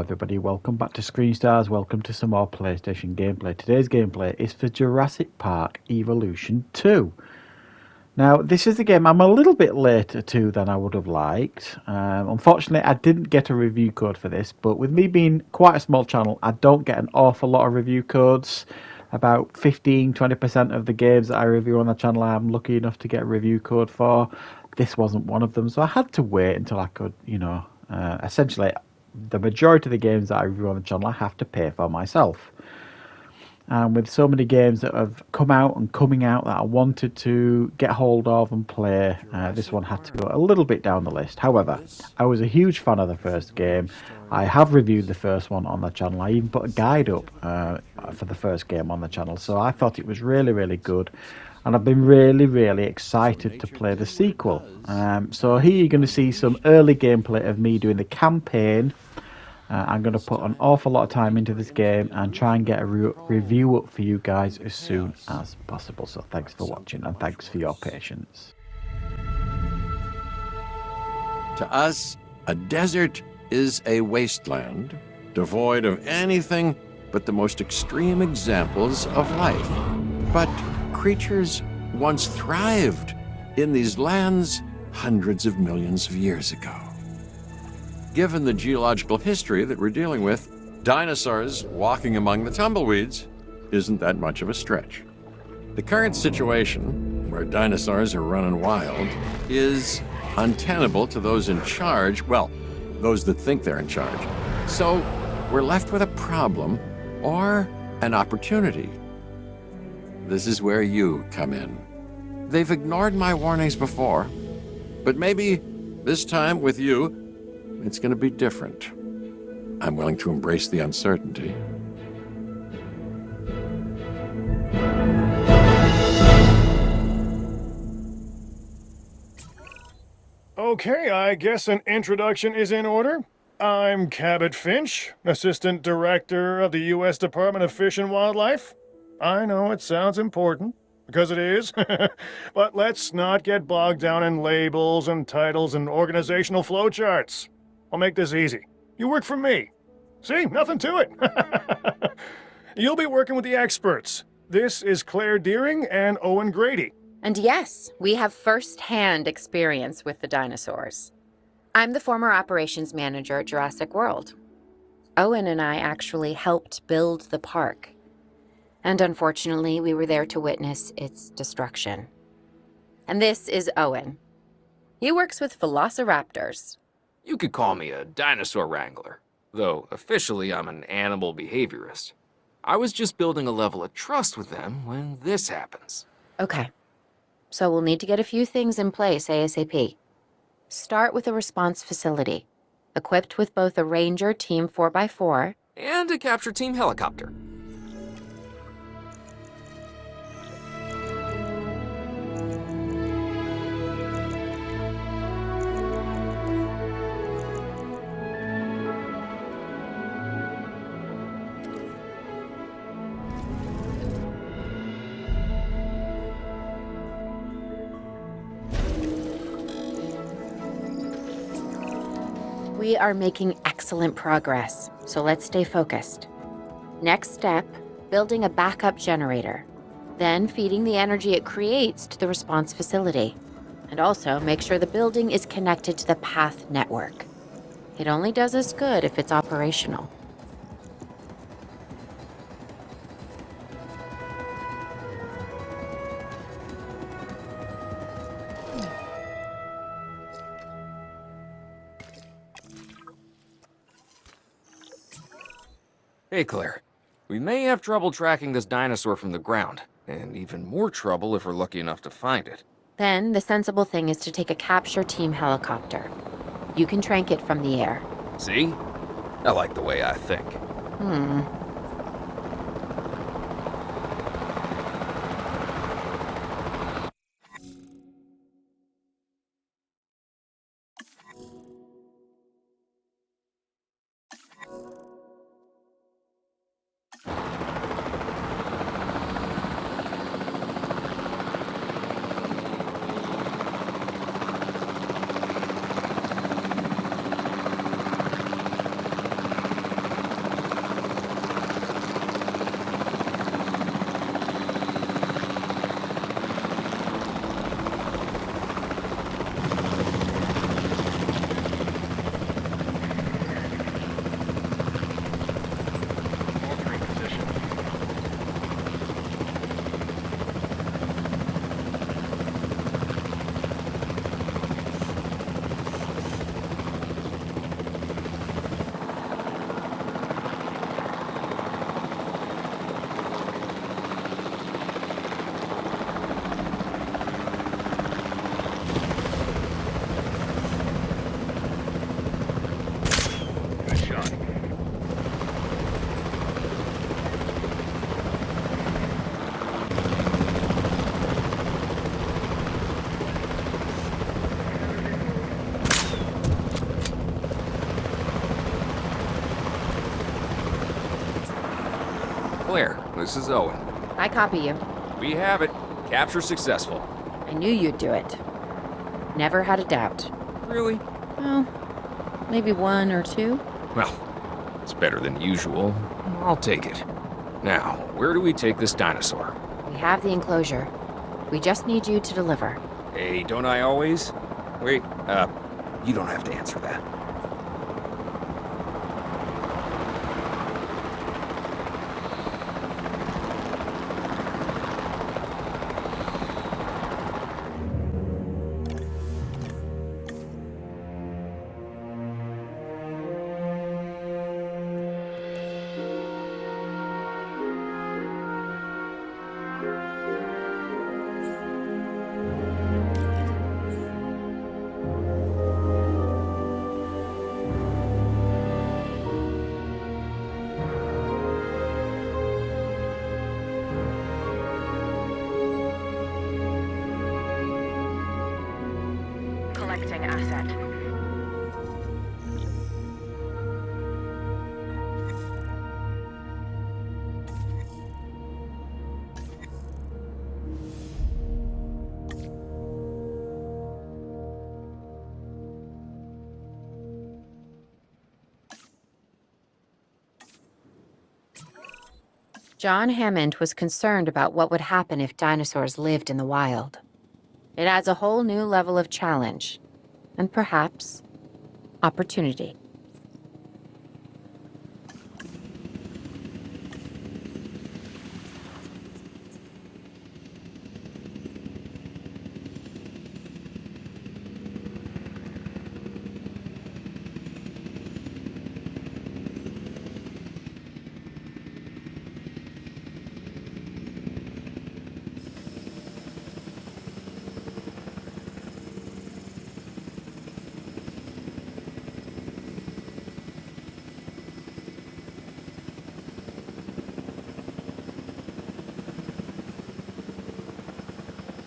everybody, welcome back to Screenstars, welcome to some more PlayStation gameplay. Today's gameplay is for Jurassic Park Evolution 2. Now, this is a game I'm a little bit later to than I would have liked. Unfortunately, I didn't get a review code for this, but with me being quite a small channel, I don't get an awful lot of review codes. About 15-20% of the games that I review on the channel I'm lucky enough to get a review code for. This wasn't one of them, so I had to wait until I could, essentially, the majority of the games that I review on the channel I have to pay for myself. And with so many games that have come out and coming out that I wanted to get hold of and play, this one had to go a little bit down the list. However, I was a huge fan of the first game. I have reviewed the first one on the channel. I even put a guide up for the first game on the channel. So I thought it was really, really good. And I've been really, really excited to play the sequel. So here you're going to see some early gameplay of me doing the campaign. I'm going to put an awful lot of time into this game and try and get a review up for you guys as soon as possible. So thanks for watching and thanks for your patience. To us, a desert is a wasteland, devoid of anything but the most extreme examples of life. But creatures once thrived in these lands hundreds of millions of years ago. Given the geological history that we're dealing with, dinosaurs walking among the tumbleweeds isn't that much of a stretch. The current situation, where dinosaurs are running wild, is untenable to those in charge, well, those that think they're in charge. So we're left with a problem or an opportunity. This is where you come in. They've ignored my warnings before, but maybe this time with you, it's going to be different. I'm willing to embrace the uncertainty. Okay, I guess an introduction is in order. I'm Cabot Finch, Assistant Director of the U.S. Department of Fish and Wildlife. I know it sounds important, because it is, but let's not get bogged down in labels and titles and organizational flowcharts. I'll make this easy. You work for me. See, nothing to it. You'll be working with the experts. This is Claire Deering and Owen Grady. And yes, we have first-hand experience with the dinosaurs. I'm the former operations manager at Jurassic World. Owen and I actually helped build the park. And unfortunately, we were there to witness its destruction. And this is Owen. He works with velociraptors. You could call me a dinosaur wrangler, though officially I'm an animal behaviorist. I was just building a level of trust with them when this happens. Okay, so we'll need to get a few things in place ASAP. Start with a response facility, equipped with both a Ranger Team 4x4 and a capture team helicopter. We are making excellent progress, so let's stay focused. Next step, building a backup generator. Then feeding the energy it creates to the response facility. And also make sure the building is connected to the path network. It only does us good if it's operational. Hey, Claire. We may have trouble tracking this dinosaur from the ground, and even more trouble if we're lucky enough to find it. Then the sensible thing is to take a capture team helicopter. You can trank it from the air. See? I like the way I think. Claire, this is Owen. I copy you. We have it. Capture successful. I knew you'd do it. Never had a doubt. Really? Well, maybe one or two. Well, it's better than usual. I'll take it. Now, where do we take this dinosaur? We have the enclosure. We just need you to deliver. Hey, don't I always? Wait, you don't have to answer that. Collecting asset. John Hammond was concerned about what would happen if dinosaurs lived in the wild. It adds a whole new level of challenge, and perhaps opportunity.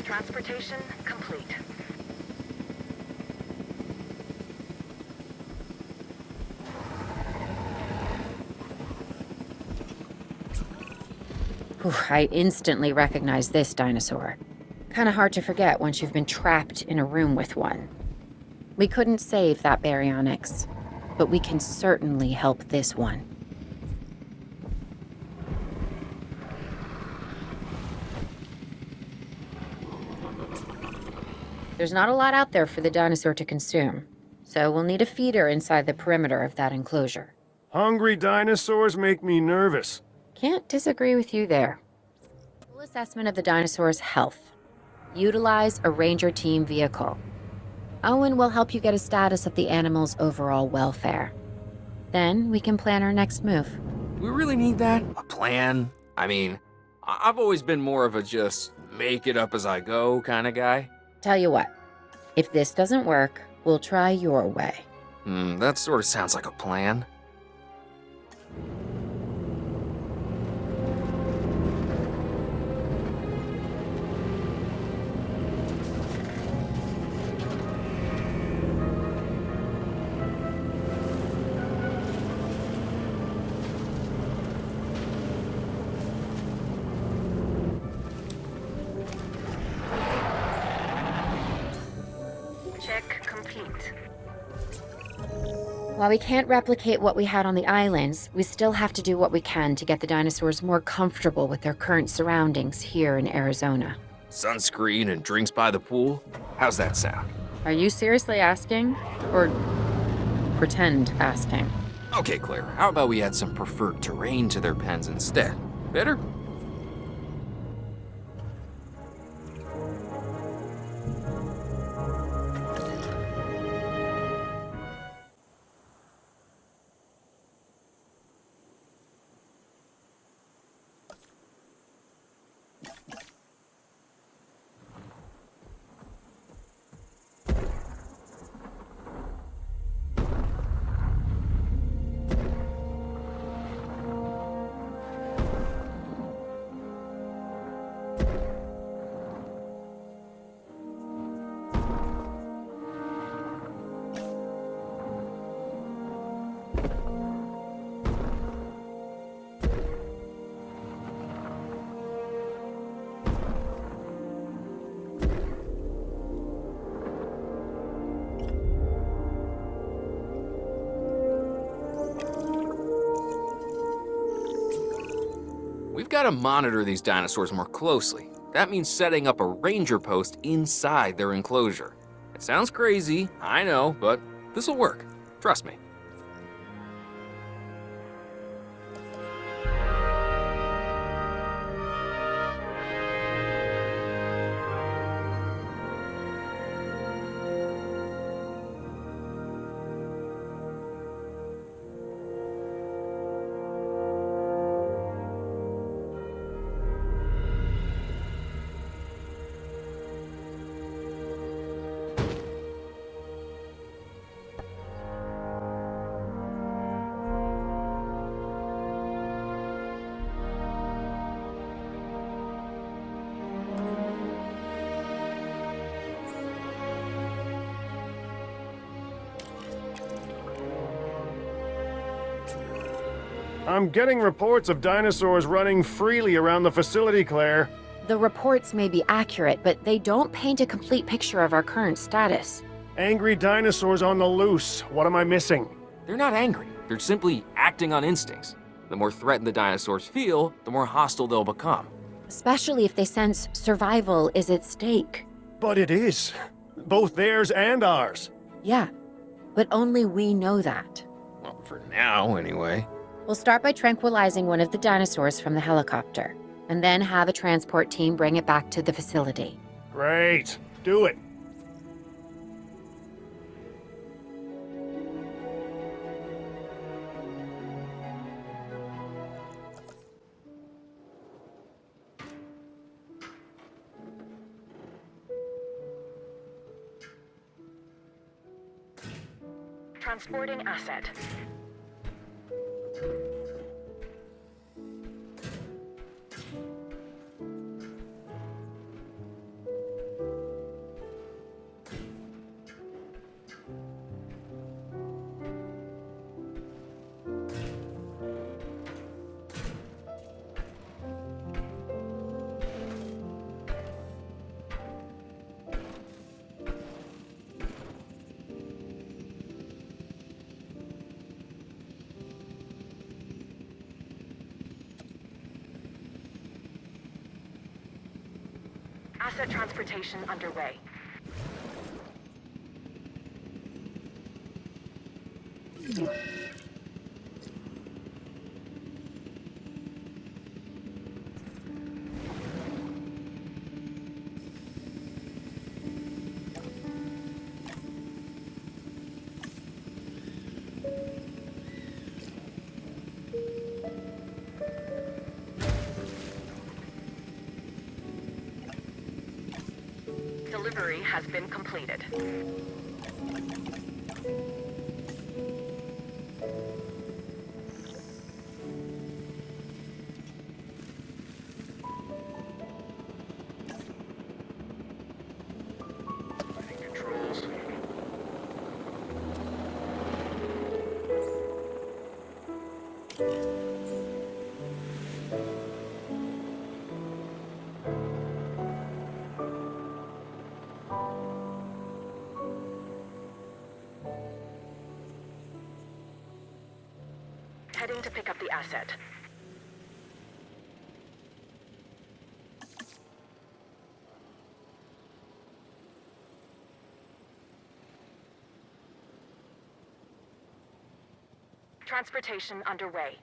Transportation complete. Whew, I instantly recognize this dinosaur. Kinda hard to forget once you've been trapped in a room with one. We couldn't save that baryonyx, but we can certainly help this one. There's not a lot out there for the dinosaur to consume, so we'll need a feeder inside the perimeter of that enclosure. Hungry dinosaurs make me nervous. Can't disagree with you there. Full assessment of the dinosaur's health. Utilize a ranger team vehicle. Owen will help you get a status of the animal's overall welfare. Then we can plan our next move. We really need that? A plan? I mean, I've always been more of a just make it up as I go kind of guy. Tell you what, if this doesn't work, we'll try your way. That sort of sounds like a plan. Check complete. While we can't replicate what we had on the islands, we still have to do what we can to get the dinosaurs more comfortable with their current surroundings here in Arizona. Sunscreen and drinks by the pool? How's that sound? Are you seriously asking? Or pretend asking? Okay, Claire, how about we add some preferred terrain to their pens instead? Better? gotta monitor these dinosaurs more closely. That means setting up a ranger post inside their enclosure. It sounds crazy, I know, but this'll work. Trust me. I'm getting reports of dinosaurs running freely around the facility, Claire. The reports may be accurate, but they don't paint a complete picture of our current status. Angry dinosaurs on the loose. What am I missing? They're not angry, they're simply acting on instincts. The more threatened the dinosaurs feel, the more hostile they'll become. Especially if they sense survival is at stake. But it is. Both theirs and ours. Yeah, but only we know that. Well, for now, anyway. We'll start by tranquilizing one of the dinosaurs from the helicopter, and then have a transport team bring it back to the facility. Great. Do it. Transporting asset. Asset transportation underway. Delivery has been completed. Controls. Heading to pick up the asset. Transportation underway.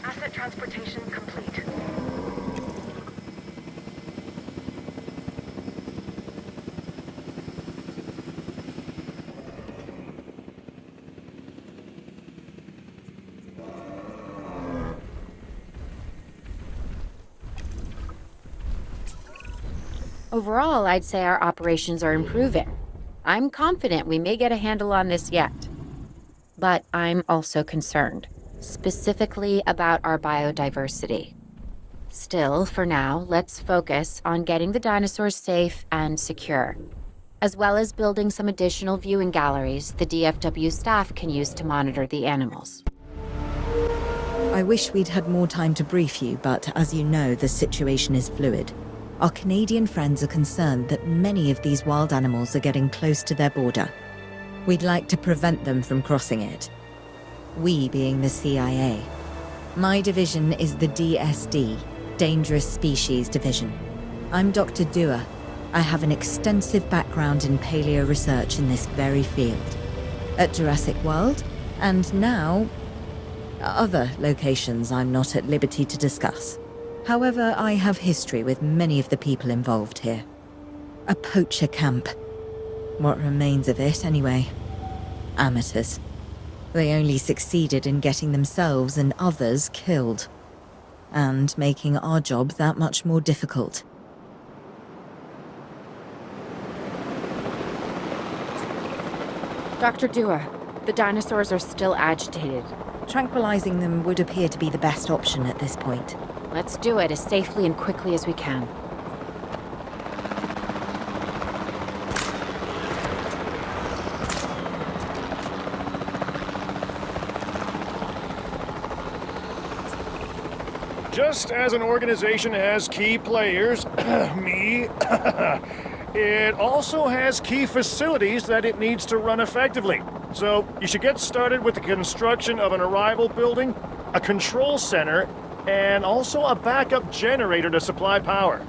Asset transportation complete. Overall, I'd say our operations are improving. I'm confident we may get a handle on this yet. But I'm also concerned, specifically about our biodiversity. Still, for now, let's focus on getting the dinosaurs safe and secure, as well as building some additional viewing galleries the DFW staff can use to monitor the animals. I wish we'd had more time to brief you, but as you know, the situation is fluid. Our Canadian friends are concerned that many of these wild animals are getting close to their border. We'd like to prevent them from crossing it. We being the CIA. My division is the DSD, Dangerous Species Division. I'm Dr. Dua. I have an extensive background in paleo research in this very field. At Jurassic World, and now other locations I'm not at liberty to discuss. However, I have history with many of the people involved here. A poacher camp. What remains of it, anyway. Amateurs. They only succeeded in getting themselves and others killed. And making our job that much more difficult. Dr. Dua, the dinosaurs are still agitated. Tranquilizing them would appear to be the best option at this point. Let's do it as safely and quickly as we can. Just as an organization has key players, me, it also has key facilities that it needs to run effectively. So you should get started with the construction of an arrival building, a control center, and also a backup generator to supply power.